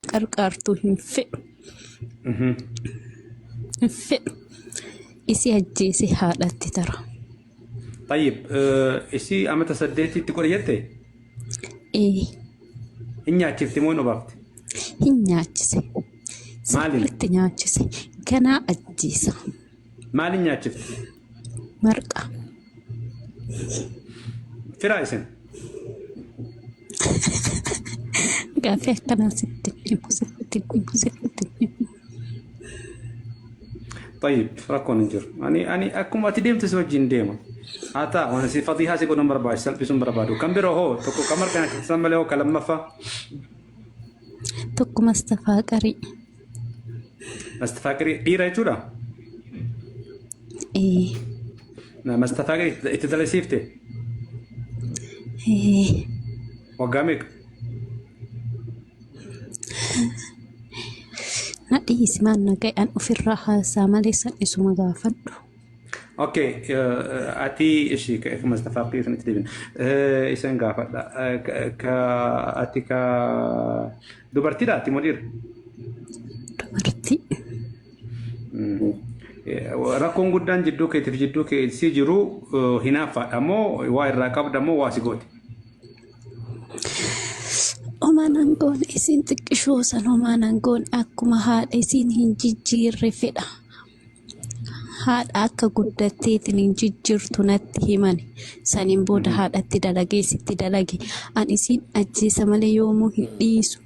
قرقرتو هنفئ هنفئ إسي هجيسي حالتي ترى. طيب إسي أما تصديتي تقول يتي إيه إني أشوفتي مو نبافت هنيا أجيسي مالي سفرتني أجيسي كنا أجيسا مالي إني أشوفتي مرقة في رأيسن قافية كنا ستني طيب راكون نجر أني أكون ما تديم تسوجين ديما أتا وأنا سي فضيحة سي كون مربع سلبي سون مربعو كم بيرو هو تكو كمر كان تسمى له كلام مفا تكو مستفاقري مستفاقري إيه رأيتولا إيه مستفاقري إتدلسيفتي إيه وقامك نادي اسمان نجاي أن أفرها سامالي سن اسمه غافد. اوكي اتي شي كما استفاقي في تدين اسن غافد ك اتي ك دوبرتي داتي مدير دوبرتي راكون غدان جدو كي تفجدو كي سيجرو هنا فامو واي راكب دمو واسيغوت وما ننقون إسين تكشوسا وما ننقون أكما هاد إسين هنجيجير رفدا هاد أكا قدتي تنجيجير تنتي هماني سانين بودا هاد أتدالجي ستدالجي أن إسين أجي سمالي يومو هديسو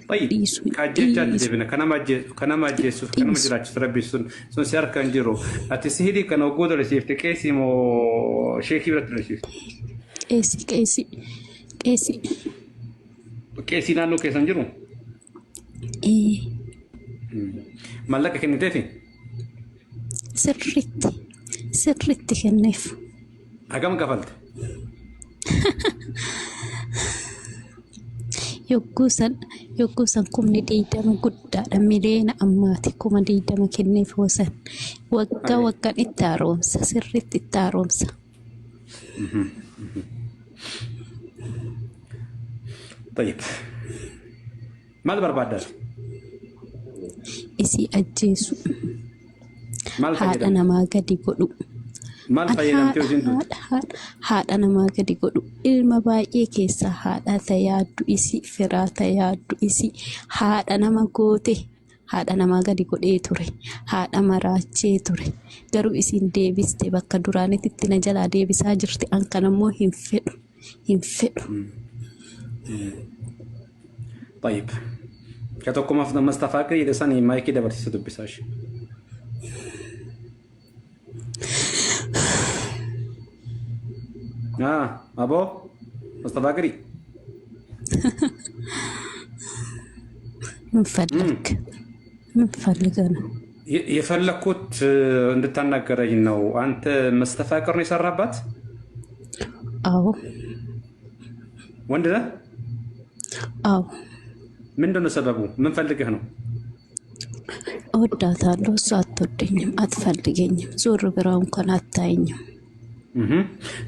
طيب كاجيجات ديبنا كنا ما جيسو كنا ما جراج ربي سن سيار كانجيرو أتسهيدي كان وجود رسيفت كيسي مو شيخي برات رسيفت كيسي كيسي نانو كيسان جرو إيه مالك كنتي سرتي كنف أقام قفلت يوكوسن كم نديدا ما قد ميلينا أماتي كم نديدا ما كنف وسن وكا التارومسا سرتي التارومسا طيب مال بربادات إسي أجيسو مال هاد أنا ما قد يقولوا مال فايدة تيوزين هاد أنا ما قد يقولوا إلما باقي كيسا هاد تيادو إسي فرا تيادو إسي هاد أنا ما قوتي هاد أنا ما قد يقول توري هاد أما راجي توري قرو إسين ديبس تبقى دوراني تتنا جلا ديبس هاجرتي أنك نمو هنفئ طيب كتوكم أفضل مستفاقري إذا ساني ما يكيد برتي سدو بساش أبو مستفاقري من فضلك أنا يفلكوت እንድታናገረኝ ነው አንተ መስተፋቅር ነው የሰራባት አዎ ወንድ ነህ አዎ ምንድነው ሰበቡ ምን ፈልገህ ነው እወዳታለሁ እሷ አትወደኝም አትፈልገኝም ዞር ብራ እንኳን አታየኝም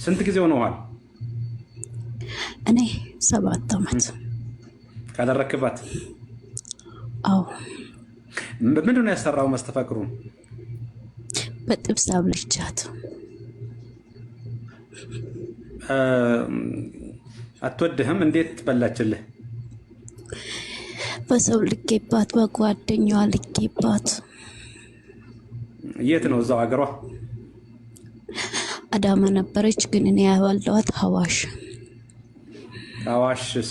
ስንት ጊዜ ሆነዋል እኔ 7 ዓመት ካደረክባት አዎ ምንድነው ያሰራው መስተፋቅሩን በጥብስ አብልቻት አትወድህም እንዴት በላችልህ በሰው ልኬባት በጓደኛዋ ልኬባት የት ነው እዛው አገሯ አዳማ ነበረች ግን እኔ ያዋለዋት ሐዋሽ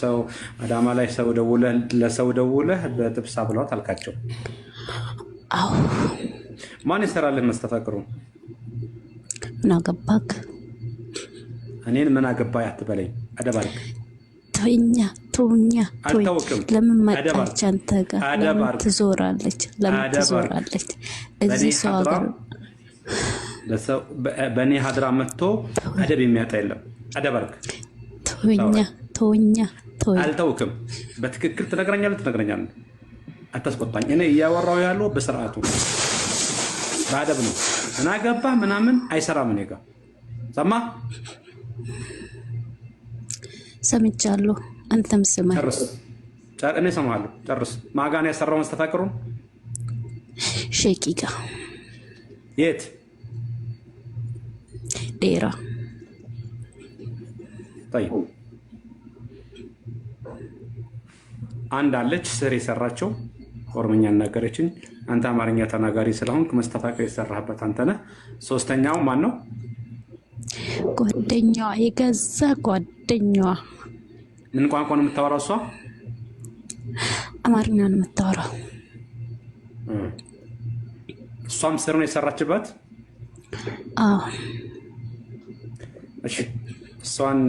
ሰው አዳማ ላይ ሰው ደውለህ በጥብስ አብሏት አልካቸው አዎ ማን ይሰራልህ መስተፋቅሩ ምን አገባክ እኔን ምን አገባኝ አትበለኝ አደባርክ ተውኛ ለምን መጣች አንተ ጋር ለምን ትዞራለች እዚህ ሰው አገር በእኔ ሀድራ መጥቶ አደብ የሚያጣ የለም አደባርክ ተውኛ አልተውክም በትክክል ትነግረኛለህ አታስቆጣኝ እኔ እያወራው ያለው በስርዓቱ ባደብ ነው እና ገባ ምናምን አይሰራም እኔ ጋር ሰማ ሰምቻለሁ አንተም ስማ እኔ እሰማሃለሁ። ጨርስ። ማጋን ያሰራው መስተፋቅሩን ሸቂቃ የት ዴራ طيب አንድ አለች ስር የሰራቸው ኦሮምኛ እናገረችኝ። አንተ አማርኛ ተናጋሪ ስለሆንክ መስተፋቅር የሰራህበት አንተ ነህ። ሶስተኛው ማን ነው? ጓደኛዋ፣ የገዛ ጓደኛዋ። ምን ቋንቋ ነው የምታወራው እሷ? አማርኛ ነው የምታወራው። እሷም ስር ነው የሰራችበት? አዎ። እሺ እሷን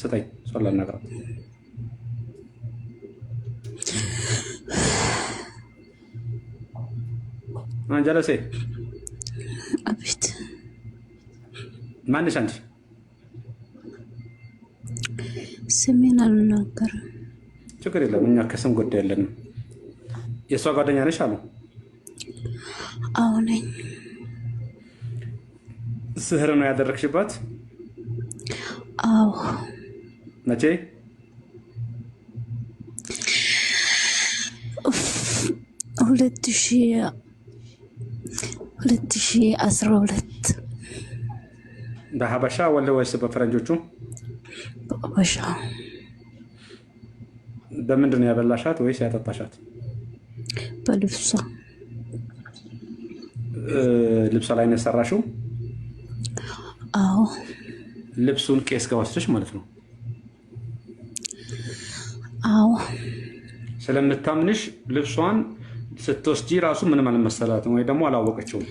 ስጠኝ፣ እሷን ላናግራት። ጀለሴ አቤት። ማንሽ አንቺ? ስሜን አልናገርም። ችግር የለም፣ እኛ ከስም ጉዳይ የለንም። የእሷ ጓደኛ ነሽ አሉ? አዎ ነኝ። ስህር ነው ያደረግሽባት? አዎ። መቼ? 2012 በሀበሻ ወይስ በፈረንጆቹ? በሀበሻ። በምንድን ነው ያበላሻት ወይስ ያጠጣሻት? በልብሷ። ልብሷ ላይ ነው የሰራሽው? አዎ። ልብሱን ቄስ ጋር ወስደሽ ማለት ነው? አዎ። ስለምታምንሽ ልብሷን ስትወስጂ ራሱ ምንም አልመሰላትም ወይ ደግሞ አላወቀችውም?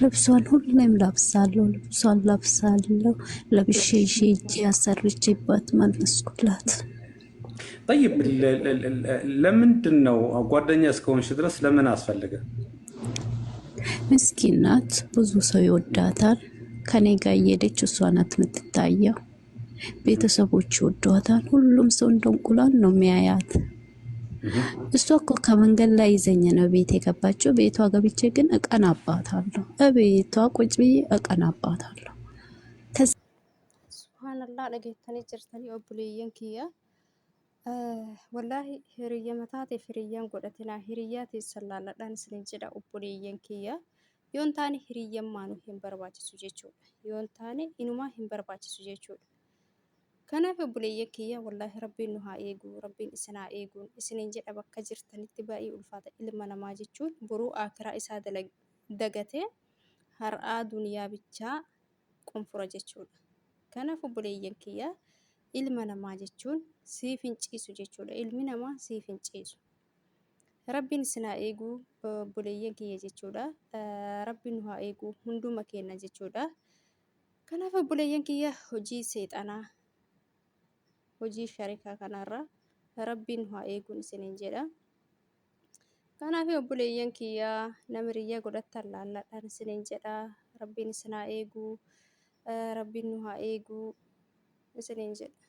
ልብሷን ሁሌም ለብሳለሁ። ልብሷን ለብሳለሁ። ለብሼ ሄጄ አሰርቼባት መለስኩላት። ጠይብ ለምንድን ነው ጓደኛ እስከሆንሽ ድረስ ለምን አስፈልገ? ምስኪን ናት። ብዙ ሰው ይወዳታል። ከኔ ጋር እየሄደች እሷ ናት የምትታየው። ቤተሰቦች ይወዷታል። ሁሉም ሰው እንደ እንቁላል ነው የሚያያት። እሷ እኮ ከመንገድ ላይ ይዘኝ ነው ቤት የገባችው። ቤቷ ገብቼ ግን እቀናባታለሁ። እቤቷ ቁጭ ብዬ እቀናባታለሁ። ሱብሃንአላህ ለጌተኒ ጅርተኒ ኦብሌየን ኪያ ወላሂ ሂሪየ መታቴ ፊሪየን ጎደትና ሂሪያት ይሰላላዳን ስንጅዳ ኦብሌየን ኪያ ዮንታኒ ሂሪየን ማኑ ሂን በርባቺሱ ጀቹudha ዮንታኒ ኢኑማ ሂን በርባቺሱ ጀቹudha ከናፈ ኦብሌየን ኪያ ወላሂ ረቢን ኑ haa eegu rabbiin isin haa eeguun isinin jedha bakka jirtanitti baay'ee ulfaata ilma namaa jechuun boruu akiraa isaa dagatee har'aa duniyaa bichaa qunfura jechuudha. Kanaaf obboleeyyan kiyya ilma namaa jechuun siif hin ciisu jechuudha. Ilmi namaa siif hin ciisu. Rabbiin isin haa eegu obboleeyyan kiyya jechuudha. Rabbiin nu haa eegu hunduma keenya jechuudha. Kanaaf obboleeyyan kiyya hojii seexanaa hojii sharikaa kanarra rabbiin nu haa eeguun isiniin jedha. Kanaaf obboleeyyan kiyya namiriyyaa godhattan laalladhaan isiniin jedha. Rabbiin isin haa eegu. Rabbiin nu haa eegu isiniin jedha.